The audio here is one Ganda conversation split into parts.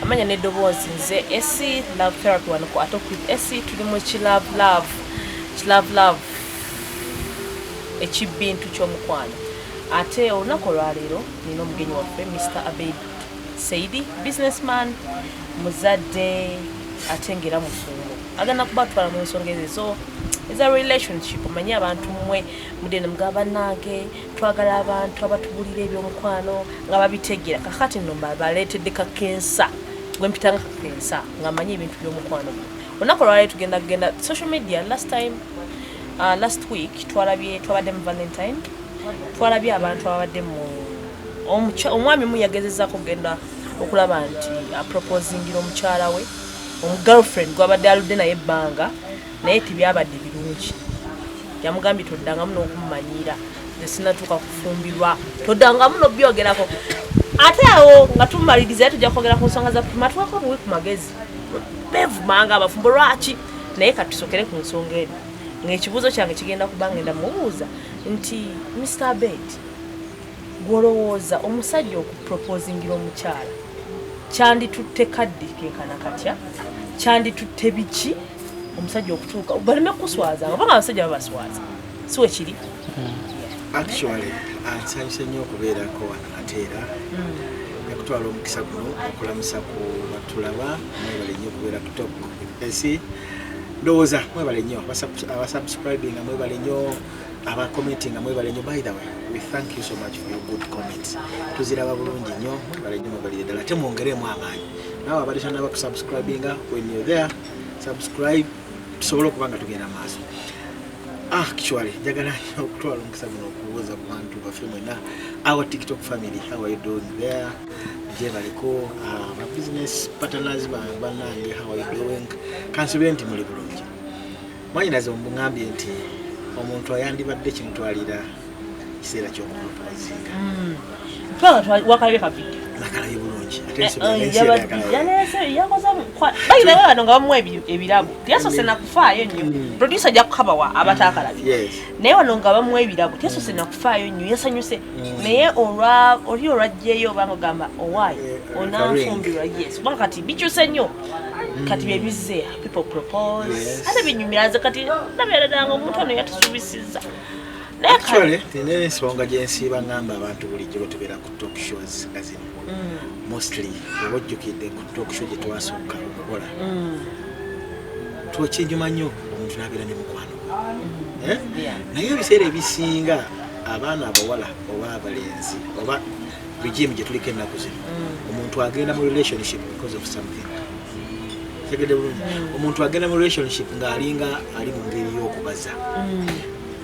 amanya n'eddoboozi nze esi love therapy wano ku Atop with esi tuli mu love Ekibiitu Kyo'Mukwano. Ate olunaku olwaleero nina omugenyi waffe Mr. Abeid Saidi, businessman, muzadde ate ngera mufungo. Agenda kubatwala mu nsonga ezo is a relationship. Omanyi abantu mmwe mudde mugaba nange twagala abantu abatubulira ebyomukwano nga babitegeera. Kakati nno baleetedde kakensa gwe mpitanga kakensa nga manyi ebintu by'omukwano. Olunaku olwaleero tugenda social media last week twabadde mu Valentine. Twalabye abantu ababadde mu omwami mu yagezezzaako kugenda okulaba nti proposingira omukyala we girlfriend gwabadde aludde naye ebbanga naye tibyabadde birungi. Yamugambye toddanga muno okumumanyira nze sinatuuka kufumbirwa toddanga muno byogerako. Ate awo nga tumaliriza tujja kwogera ku nsonga za matwako buwe ku magezi bevumanga abafumbo lwaki naye katusokere ku nsonga eno ng'ekibuuzo kyange kigenda kuba ngenda mubuuza nti Mr. Abeid gwolowooza omusajja okuproposingira omukyala kyanditutte kaddi kenkana katya kyanditutte biki omusajja okutuuka baleme kuswaza nga banga abasajja babaswaza siwe kiri actually nsanyuse nnyo okubeerako ateera nakutwala omukisa guno okulamusa ku batulaba mwebale nnyo okubeera ku Top esi ndowooza mwebale nnyo abasubscribing nga mwebale nnyo abacommenti nga mwebale nnyo. By the way, we thank you so much for your good comments. Tuziraba bulungi nnyo mwebale nnyo mwebalire ddala ate mwongeremu amaanyi naawe abadde tannaba kusubscribinga when you're there subscribe tusobole okuba nga tugenda maaso. Actually njagala okutwala omukisa guno okubuuza ku bantu baffe mwena our TikTok family, how are you doing there? Jebaliko aba business partners bannange, how are you doing? Kansubire nti muli bulungi. Mwanyinaze omungambye nti omuntu ayandibadde kimutwalira kiseera ky'okuproposinga. Wakalabye kabiri nakalayo bulungi nga bamuwa ebirabo tiyasose nakufaayo nnyo producer ajja kukabawa abatakalabye naye wano nga bamuwa ebirabo tiyasose nakufaayo nnyo yasanyuse naye oli olwajjeeyo obanga ogamba owaayo onanfumbirwa yes kubanga kati bikyuse nnyo kati byebizze people propose ate binyumira nze kati nabyadadanga omuntu ono yatusuubisiza. Actually, tine ensonga gyensiiba ngamba abantu bulijjo betubeera ku talk shows nga zino mostly obojjukidde ku talk show gye twasooka okukola twokinyuma nnyo omuntu n'abeera ne mukwano naye ebiseera ebisinga abaana abawala oba abalenzi oba regime gye tuliko ennaku zino omuntu agenda mu relationship because of something tegedde bulungi omuntu agenda mu relationship ng'alinga ali mu ngeri y'okubaza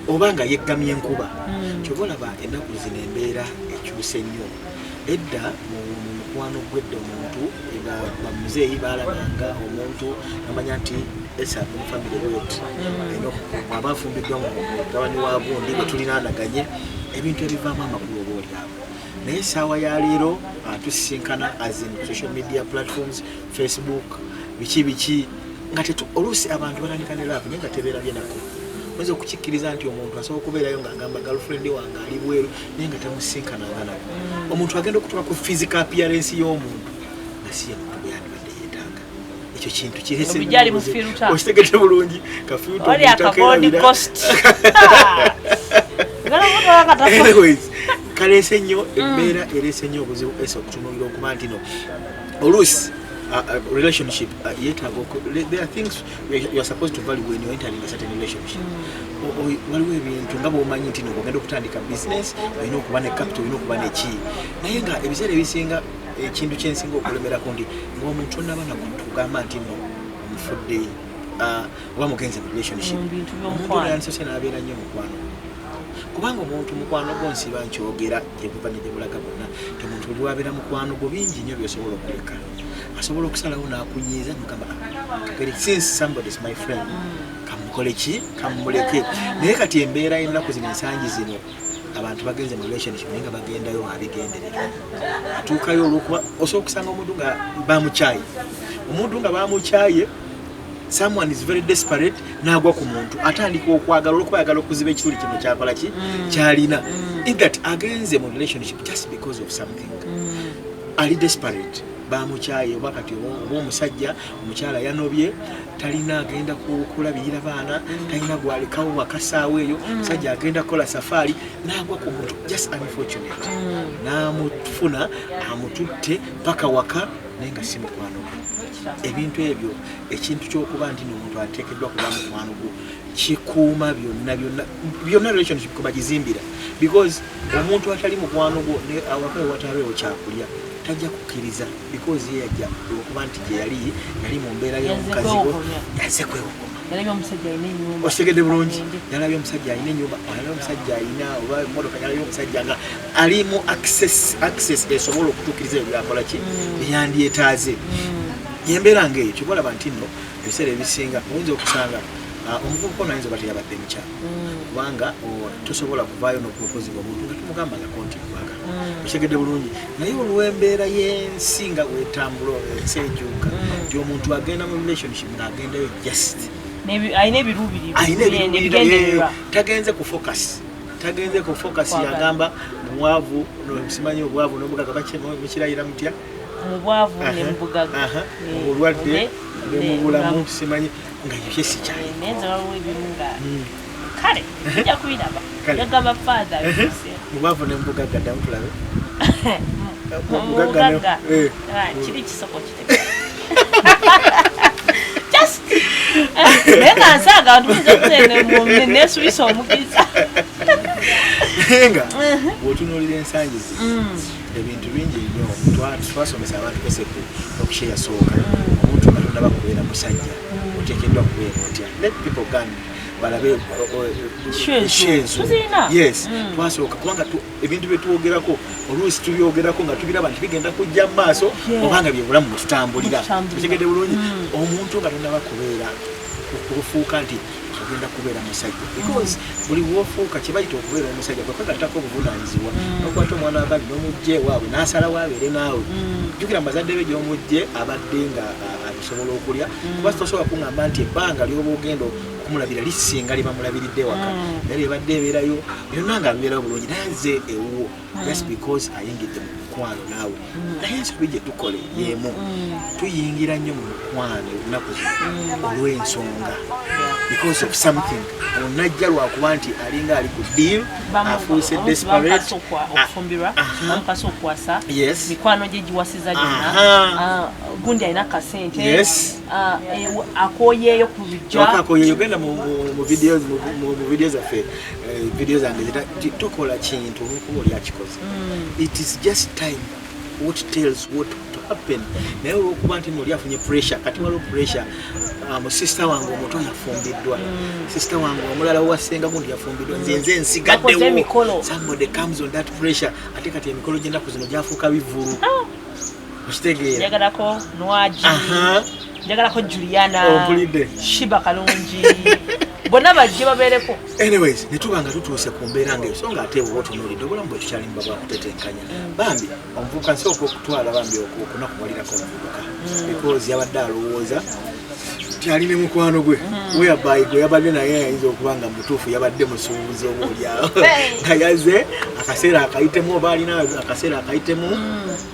obanga yeggamye enkuba kyobolaba ennaku zino embeera ekyuse nnyo. Edda mu mukwano gwedde omuntu nga bamuzeeyi baalabanga omuntu amanya nti esa mu family wet eno abafumbiddwa mu mugabani wa bundi bwe tulinaanaganye ebintu ebivaamu amakulu oba oliawo naye essaawa ya leero tusisinkana as in social media platforms Facebook biki nga oluusi abantu batandika ne laavu naye nga tebeerabye nako. Ozo kukikkiriza nti omuntu asobola okubeerayo ng'agamba girlfriend wange ali bweru naye nga tamusinkananga nako. Omuntu agenda okutuuka ku physical appearance y'omuntu nga si ye muntu bwe yandibadde yeetaaga. Ekyo kintu kirese okitegedde bulungi anyways kaleese nnyo embeera ereese nnyo obuzibu ese okutunuulira okuba nti no oluusi relationship there are things you are supposed to value when you are entering a certain relationship. Waliwo ebintu nga bw'omanyi nti ng'ogenda okutandika business olina okuba ne capital olina okuba ne ki naye nga ebiseera ebisinga ekintu kyensinga okulemerako ndi ng'omuntu onaba nakugamba nti no omufudde oba mugenze mu relationship omuntu ono yansose n'abeera nnyo mukwano kubanga omuntu mukwano gwo nsiba nkyogera gyebuva ne gyebulaga bonna ti omuntu buli wabeera mukwano gwo bingi nnyo byosobola okuleka asobola okusalawo n'akunyiiza nogamba since somebody is my friend kamukole ki kamuleke naye kati embeera ennaku zino ensangi zino abantu bagenze mu relationship naye nga bagendayo abigenderera atuukayo olwokuba osobola okusanga omuntu nga bamukyaye omuntu nga bamukyaye someone is very desperate n'agwa ku muntu atandika okwagala olwokuba ayagala okuziba ekituli kino kyakola ki kyalina in that agenze mu relationship just because of something ali desperate bamukyaye oba kati oba omusajja omukyala yanobye talina agenda kulabirira baana talina gwalekawo wakasaawo eyo musajja agenda kukola safaari n'agwa ku muntu just unfortunate n'amufuna amututte paka waka naye nga si mukwano gwe. Ebintu ebyo ekintu ky'okuba nti n'omuntu ateekeddwa kuba mukwano gwo kikuuma byonna relationship kuba gizimbira because omuntu atali mukwano gwo awaka ewatabeewo kyakulya tajja kukkiriza because ye yajja okuba nti gye yali mu mbeera y'omukazi gwo yazze kwewokoma. Okitegedde bulungi, yalabye omusajja alina ennyumba, yalabye omusajja alina oba emmotoka, yalabye omusajja nga ali mu access esobola okutuukiriza ebyo byakola ki byandyetaaze. Yembeera ng'eyo kyobalaba nti nno ebiseera ebisinga oyinza okusanga omuvubuka ono ayinza oba teyabadde mukyala kubanga tosobola kuvaayo n'okupropozibwa omuntu nga tumugamba nga konti kwagala. Okitegedde bulungi, naye olw'embeera y'ensi nga wetambula ensi ejuuka nti omuntu agenda mu relationship ng'agendayo just ayina ebiruubiri tagenze ku focus yagamba mumwavu simanyi obwavu n'obugaga mukirayira mutya mubwavu n'embugaga obulwadde nemubulamu simanyi nga yebye sikyalina nenza waliwo ebirunga kale ojja kubiraba yagamba father mubwavu n'embugaga ddamu tulabe mubugagga kiri kisoko kitege naye nga nsaaga abantu tuyinza okutenga neesubisa omugiza nga bw'otunuulira ensangi ebintu bingi nnyo twasomesa abantu keseku okushe yasooka omuntu nga tonnaba kubeera musajja oteekeddwa kubeera otya let people gun balabe shensu yes twasooka kubanga ebintu byetwogerako oluusi tubyogerako nga tubiraba nti bigenda kujja mu maaso obanga byebulamu bwetutambulira ekigende bulungi omuntu nga tonnaba kubeera okufuuka nti ogenda kubeera musajja because buli wofuuka kyebayita okubeera omusajja kwekwegattako obuvunaanyizibwa nokwata omwana wabali n'omugje waabwe n'asalawo abeere naawe jjukira mbazadde be gy'omugje abadde nga abisobola okulya kuba tosobola kuŋŋamba nti ebbanga ly'oba ogenda okumulabira lisinga liba mulabiridde waka naye lyebadde ebeerayo byonna nga bibeerayo bulungi naye nze ewuwo just because ayingidde mu mukwano naawe naye ensobi gye tukole yeemu tuyingira nnyo mu mukwano olunaku zino olw'ensonga because of something onajja lwakuba nti alinga ali ku deal afuuse desperate bamukasa okuwasa yes mikwano gye giwasiza gyonna gundi alina kasente akoyeeyo ku bijja genda mu video zaffe video zange tokola kintu olwokuba oli akikoze it is just time what tells what to happen naye olwokuba nti noli afunye pressure kati waliwo pressure sister wange omuto yafumbiddwa sister wange omulala wasenga gundi yafumbiddwa nze nsigaddewo somebody comes on that pressure ate kati emikolo gy'ennaku zino gyafuuka bivulu okitegeera njagalako Lwaki njagalako Juliana Shiba Kalungi bonna bajje babeereko anyways netuba nga tutuuse ku mbeera ngaeyo so nga ate bwe otunuulidde obulamu bwe tukyalimba bwakutetenkanya bambi omuvubuka nsooka okutwala bambi okunakumalirako omuvubuka because yabadde alowooza tyalina mukwano gwe whereby gwe yabadde naye ayinza okuba nga mutuufu yabadde musuubuzi obaolyawo nga yazze akaseera akayitemu oba alina akaseera akayitemu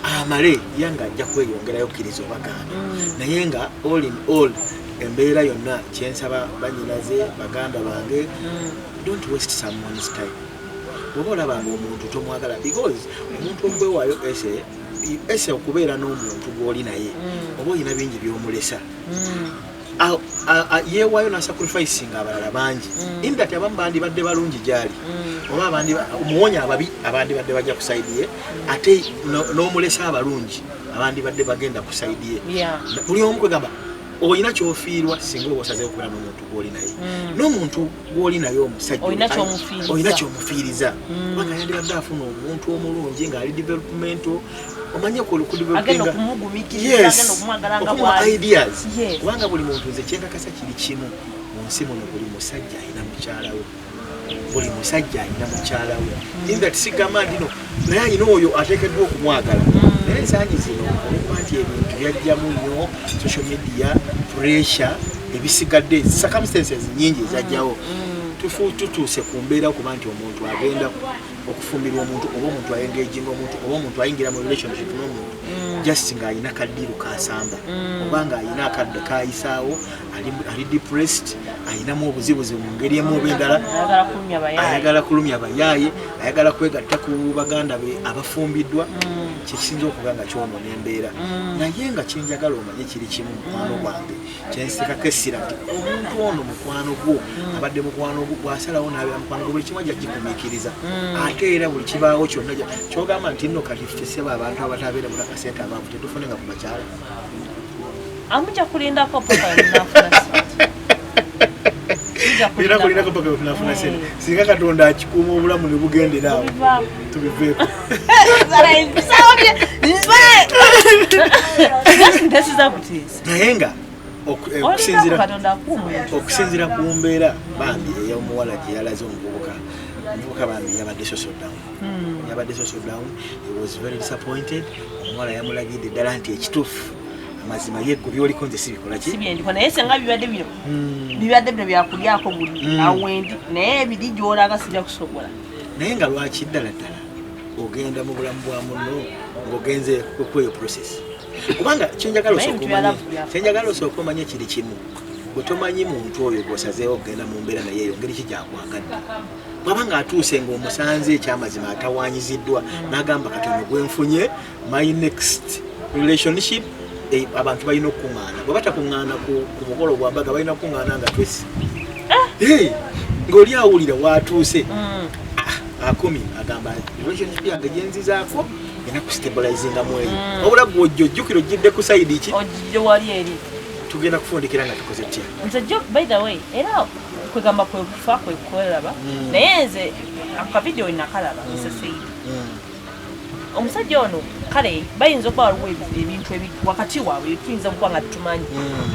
amale yanga ajja kweyongerayo kkiriza obagaana naye nga all in all embeera yonna kyensaba banyinaze baganda bange don't waste someone's time bwoba olabanga omuntu tomwagala because omuntu okwewaayo ese okubeera n'omuntu gw'oli naye oba olina bingi by'omulesa yeewaayo nasacrificing abalala bangi indati abamu bandibadde balungi gyali oba omuwonya ababi abandi badde bajja ku saidi ye ate n'omulesa abalungi abandi badde bagenda ku saidi ye buli omu kwegamba olina kyofiirwa singa oba osazeewo okubeera n'omuntu gw'oli naye n'omuntu gw'oli naye omusajja olina kyomufiiriza kubanga yandibadde afuna omuntu omulungi ng'ali developmental omanye okumuwa ideas kubanga buli muntu nze kyenkakasa kiri kimu mu nsi muno buli musajja alina mukyala we buli musajja alina mukyala we inga tisigamba ndino naye alina oyo ateekeddwa okumwagala naye ensangi zino olwokuba nti ebintu byajjamu nnyo social media pressure ebisigadde circumstances nyingi ezajjawo tutuuse ku mbeera okuba nti omuntu agenda okufumbirwa omuntu oba omuntu ayengaginga omuntu oba omuntu ayingira mu relationship n'omuntu just ng'alina kaddiru kasamba oba ng'alina akadde kayisaawo ali depressed ayinamu obuzibuzi mu ngeri emu oba endala ayagala kulumya bayaaye ayagala kwegatta ku baganda be abafumbiddwa kyekisinza okuba nga kyonoona embeera naye nga kyenjagala omanye kiri kimu mukwano gwange kyensekako essira nti omuntu ono mukwano gwo abadde mukwano gwo bw'asalawo n'abeera mukwano gwo buli kimu ajja kikumiikiriza ate era buli kibaawo kyonna kyogamba nti nno kati tusebe abantu abatabeera mu nakasente abaavu tetufunenga ku bakyala amujja kulindako paka nafuna era kulindako paka nafuna sente singa Katonda akikuuma obulamu ne bugendera awo tubiveeko naye nga okusinziira ku mbeera bambi ey'omuwala gye yalaze omuvubuka bambi yabadde social down he was very disappointed omuwala yamulagidde ddala nti ekituufu amazima yeggo byoliko nze sibikola ki naye senga bibadde bino byakulyako buli awendi naye ebiri gy'olaga sijja kusobola naye nga lwaki ddala ogenda mu bulamu bwa muno ng'ogenze kweyo process kubanga kyenjagala osooka omanye kiri kimu bwe tomanyi muntu oyo gwosazeewo okugenda mu mbeera naye eyo ngeri kigyakwagadde bwaba ng'atuuse ng'omusanze ekyamazima atawanyiziddwa n'agamba katono gwenfunye my next relationship abantu balina okuŋŋaana bwe batakuŋŋaana ku mukolo gwa mbaga balina kuŋŋaana nga twesi ng'oli awulira waatuuse akumi agamba relationship yange gyenzizaako ena kustabilizinga mweyo obula gwojjo ojjukira ojjidde ku sayidi ki ojjidde wali eri tugenda kufundikira nga tukoze tutya nze jo by the way era kwegamba kwekufa kwekukolaba naye nze akavidiyo nakalaba nseseyidi omusajja ono kale bayinza okuba waliwo ebintu wakati waabwe tuyinza okuba nga tumanyi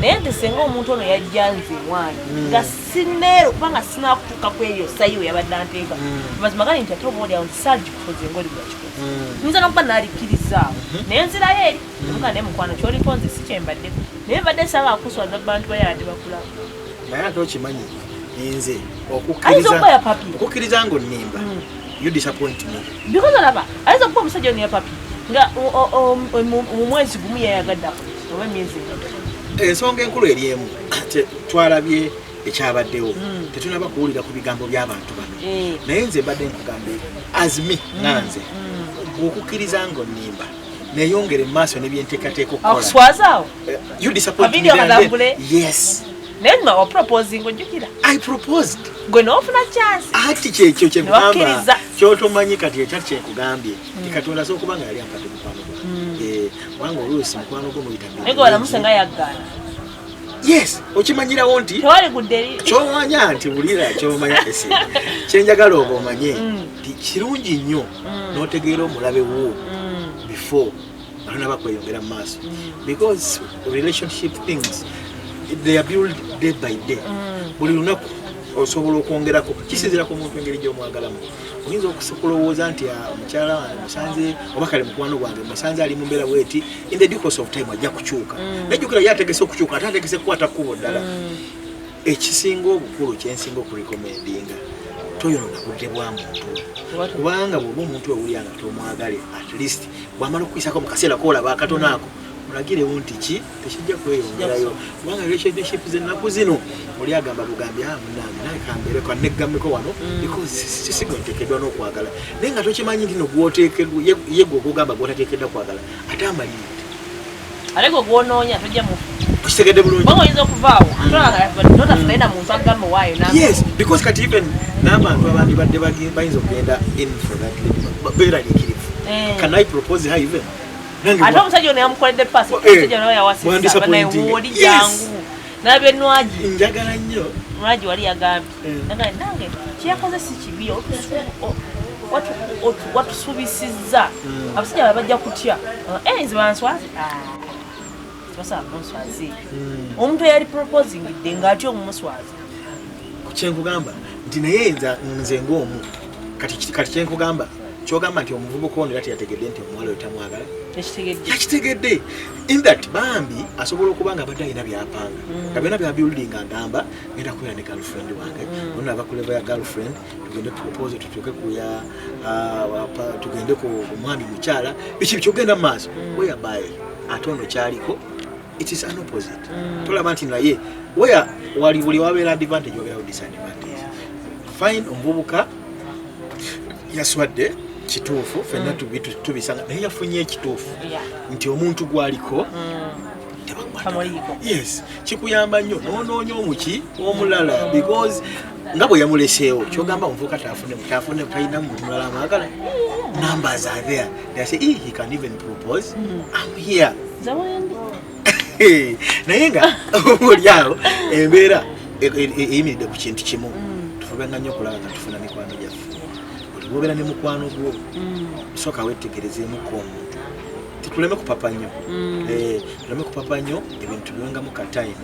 naye nti senga omuntu ono yajja nze mwanyi nga sineero kubanga sinakutuuka ku eyo sayiwe yabadde anteeka mazima gali nti ate obaolyawo nti saagikukoze ngoli bwakikoze nyinza n'okuba naalikkirizzaawo naye nzirayo eri emuka naye mukwano kyoliko nze si kyembaddeko naye mbadde nsaba akuswala abantu bayadde bakulaba naye ate okimanyi nze ayinza okuba ya papi okukkiriza ng'onnimba you disappoint me because olaba ayinza okuba omusajja ono ya papi nga mu mwezi gumu yayagaddako oba emyezi ensonga enkulu eri emu twalabye ekyabaddewo tetunaba kuwulira ku bigambo by'abantu bano naye nze mbadde nkugambe azimi nanze okukkiriza ng'onnimba neeyongere mu maaso n'ebyenteekateeka okuswazaawo you disappoint me yes naye nno waproposing ojjukira I proposed gwe n'ofuna chance ati kyekyo kyekugamba kyotomanyi kati ekyati kyekugambye Katonda asobola okuba nga yali ampadde mukwano gwe kubanga oluusi mukwano gwo muyita naye gwe walamuse nga yaggaana yes okimanyirawo nti tewali gudde eri kyomanya nti bulira kyomanya esi kyenjagala oba omanye nti kirungi nnyo n'otegeera omulabe wo before balona bakweyongera mu maaso because relationship things they are built day by day buli lunaku osobola okwongerako kisinziira ku muntu engeri gy'omwagalamu oyinza okulowooza nti omukyala wange musanze oba kale mukwano gwange musanze ali mu mbeera bweti in the due course of time ajja kukyuka najjukira ye ategese okukyuka ate ategese kukwata kkubo ddala ekisinga obukulu kyensinga okurekomendinga toyonona budde bwa muntu kubanga bw'oba omuntu owulira nga tomwagale at least bw'amala okuyisako mu kaseera koolaba akatono ako mulagirewo nti ki tekijja kweyongerayo kubanga relationship zennaku zino oli agamba bugambi munange naye kambeere kaneggameko wano because sisigo nteekeddwa n'okwagala naye nga tokimanyi nti nogwoteekeddwa ye gwe ogugamba gwotateekeddwa kwagala ate amalire ate gwe gwonoonya tojja mu kitegedde bulungi bongo oyinza okuvaawo notafunaina muntu agamba waayo yes because kati even n'abantu abandi badde bayinza okugenda in for that beeraliikirivu can I propose her even ate omusajja ono yamukoledde pasi omusajja ono yawasisa oli jangu nalabye Lwaki njagala nnyo Lwaki wali yagambye nange kyeyakoze si kibi watusuubisizza abasajja bajja kutya nze banswazi basaba munswazi omuntu eyali proposing dde ng'atya omumuswazi kyenkugamba nti naye nze ng'omu kati kyenkugamba kyogamba nti omuvubuka ono era teyategedde nti omuwala oyo tamwagala yakitegedde in that bambi asobola okuba nga abadde alina byapanga nga byonna byabuilding agamba ngenda kubeera ne girlfriend wange ono ava kuleva ya girlfriend tugende propose tutuuke kuya tugende ku mwami mukyala biki kyogenda mu maaso whereby ate ono kyaliko it is an opposite tolaba nti naye wali buli wabeera advantage wabeerawo disadvantage fine omuvubuka yaswadde kituufu fenna tubisanga naye yafunye ekituufu nti omuntu gwaliko yes kikuyamba nnyo noonoonya omuki omulala because nga bwe yamuleseewo kyogamba omuvubuka tafune talina muntu mulala amwagala numbers are there they say he can even propose I'm here naye nga olyawo embeera eyimiridde ku kintu kimu tufubenga nnyo okulaba nga tufuna mikwano gyaffe obeera ne mukwano gwo sooka wetegerezeemuko omuntu tituleme kupapa nnyo tuleme kupapa nnyo ebintu biwengamu katime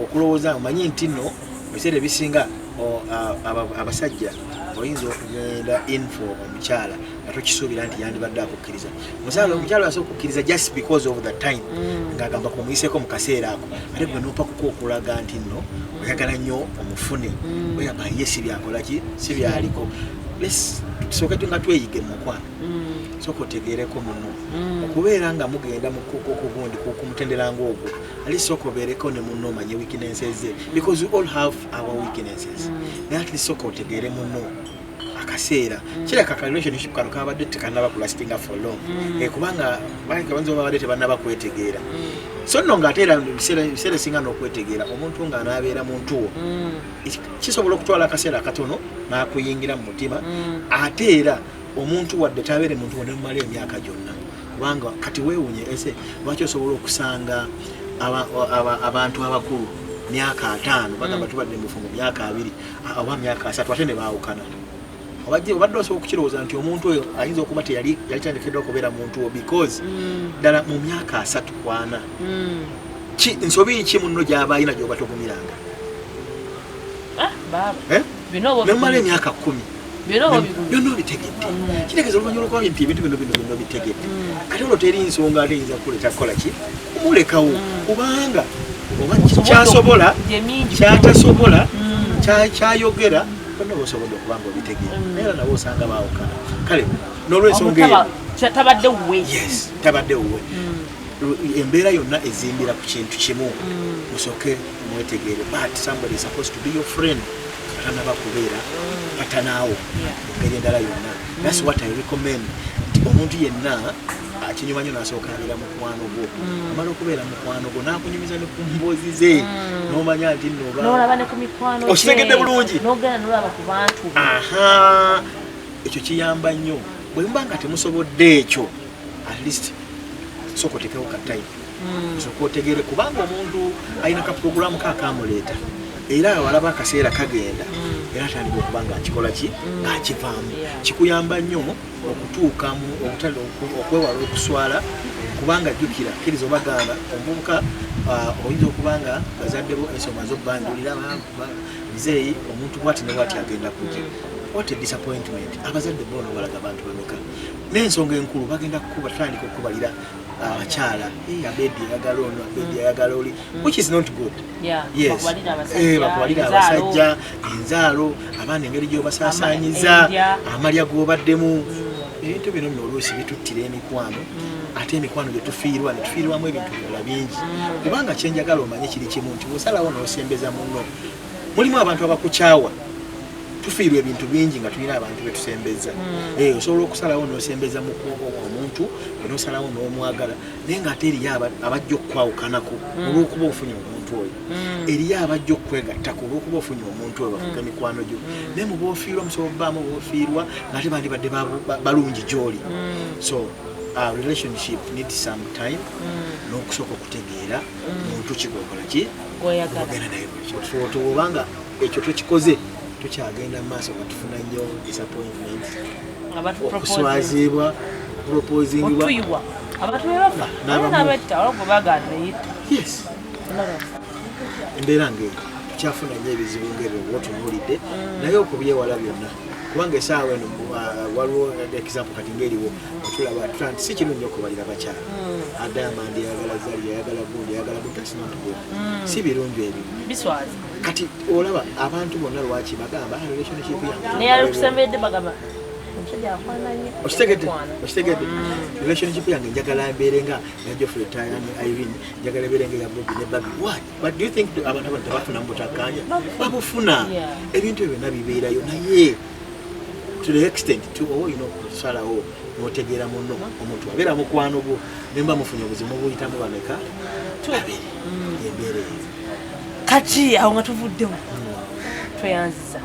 okulowooza omanyi nti nno ebiseera ebisinga abasajja oyinza okugenda info omukyala nga tokisuubira nti yandibadde akukkiriza omukyala asobola okukkiriza just because of the time ng'agamba kumuyiseeko mu kaseera ako ate gwe n'opakuko okulaga nti nno oyagala nnyo omufune oyaba ye si byakolaki si byaliko tusooke nga tweyige mu mukwano sooka otegeereko muno okubeera nga mugenda mukugundi kumutendera ng'ogwo ali sooka obeereko ne muno omanye weaknesses ze because we all have our weaknesses naye ati sooka otegeere muno akaseera kireka ka relationship kano kabadde tekanaba kulastinga for long kubanga banza babadde tebannaba kwetegeera so nno ng'ate era biseera singa n'okwetegeera omuntu ng'anaabeera muntu wo kisobola okutwala akaseera akatono n'akuyingira mu mutima ate era omuntu wadde tabeere muntu wo ne mumala emyaka gyonna kubanga kati weewunye ese lwaki osobola okusanga abantu abakulu myaka 5 bagamba tubadde mu bufungo myaka 2 oba myaka 3 ate ne baawukana obadde osobola okukirowooza nti omuntu oyo ayinza okuba teyali tandikiddwa okubeera muntu wo because ddala mu myaka 3 ku 4 nsobi ki munno gy'aba alina gy'oba togumiranga nemumala emyaka 10 byonna obitegedde kitegeeza oluvannyuma lwokuba nti ebintu bino bitegedde ate olwo teri nsonga ate eyinza kuleeta kukola ki kumulekawo kubanga oba kyasobola kyatasobola kyayogera bonna bosobodde okubanga obitegeera naye era nabo osanga baawukana kale n'olwensonga eyo tabadde wuwe embeera yonna ezimbira ku kintu kimu musooke mwetegeere but somebody is supposed to be your friend atanaba kubeera atanaawo engeri endala yonna that's what I recommend nti omuntu yenna akinyuma nnyo n'asooka abeera mukwano gwo amala okubeera mukwano gwo n'akunyumiza ne ku mboozi ze n'omanya nti okitegedde bulungi ekyo kiyamba nnyo bwe muba nga temusobodde ekyo at least sooka otekewo ka time osooka otegeere kubanga omuntu alina ka puroguramu kakamuleeta era walaba akaseera kagenda era atandika okuba nga akikola ki ng'akivaamu kikuyamba nnyo okutuukamu okwewala okuswala kubanga jjukira kkiriza obagamba omuvubuka oyinza okuba nga bazadde bo ensonga z'obbandulira muzeeyi omuntu bwati ne bwati agenda kujja what a disappointment abazadde boona balaga abantu bameka n'ensonga enkulu bagenda batandika okubalira abakyala abedi ayagala ono abedi ayagala oli which is not good bakubalira abasajja enzaalo abaana engeri gy'obasaasaanyiza amalya g'obaddemu ebintu bino nno oluusi bituttira emikwano ate emikwano gye tufiirwa ne tufiirwamu ebintu birala bingi kubanga kyenjagala omanye kiri kimu nti bw'osalawo n'osembeza munno mulimu abantu abakukyawa tufiirwa ebintu bingi nga tulina abantu betusembeza osobola okusalawo n'osembeza omuntu n'osalawo n'omwagala naye ng'ate eriyo abajja okukwawukanako olw'okuba ofunye omuntu oyo eriyo abajja okwegattako olw'okuba ofunye omuntu oyo bafuga mikwano gyo naye mu boofiirwa musobola obbaamu boofiirwa ng'ate bandibadde balungi gy'oli so relationship needs some time n'okusooka okutegeera muntu kigookola ki ogenda naye obanga ekyo tukikoze tukyagenda mu maaso nga tufuna nnyo disappointment okuswazibwa okuproposingibwa yes embeera ng'eyo tukyafuna nnyo ebizibu ng'ebyo oba otunuulidde naye okubyewala byonna kubanga esaawa eno waliwo example kati ng'eriwo tulaba nti si kirungi okubalira bakyala Diamond yayagala Zari yayagala Gundi yayagala Butasinotugo si birungi ebyo biswazi kati olaba abantu bonna Lwaki bagamba relationship yange naye ali kusembedde bagamba okitegedde relationship yange njagala mbeere nga Geoffrey Taya ne Irene njagala mbeere nga ya Bobby ne Baby. Why? But do you think abantu tebafuna mubutakkaanya babufuna ebintu ebyo nabibeerayo naye to the extent to kusalawo n'otegeera munno omuntu abeera mukwano gwo nemba mufunye obuzimu buyitamu bameka babiri embeera eyo kati awo nga tuvuddewo tweyanziza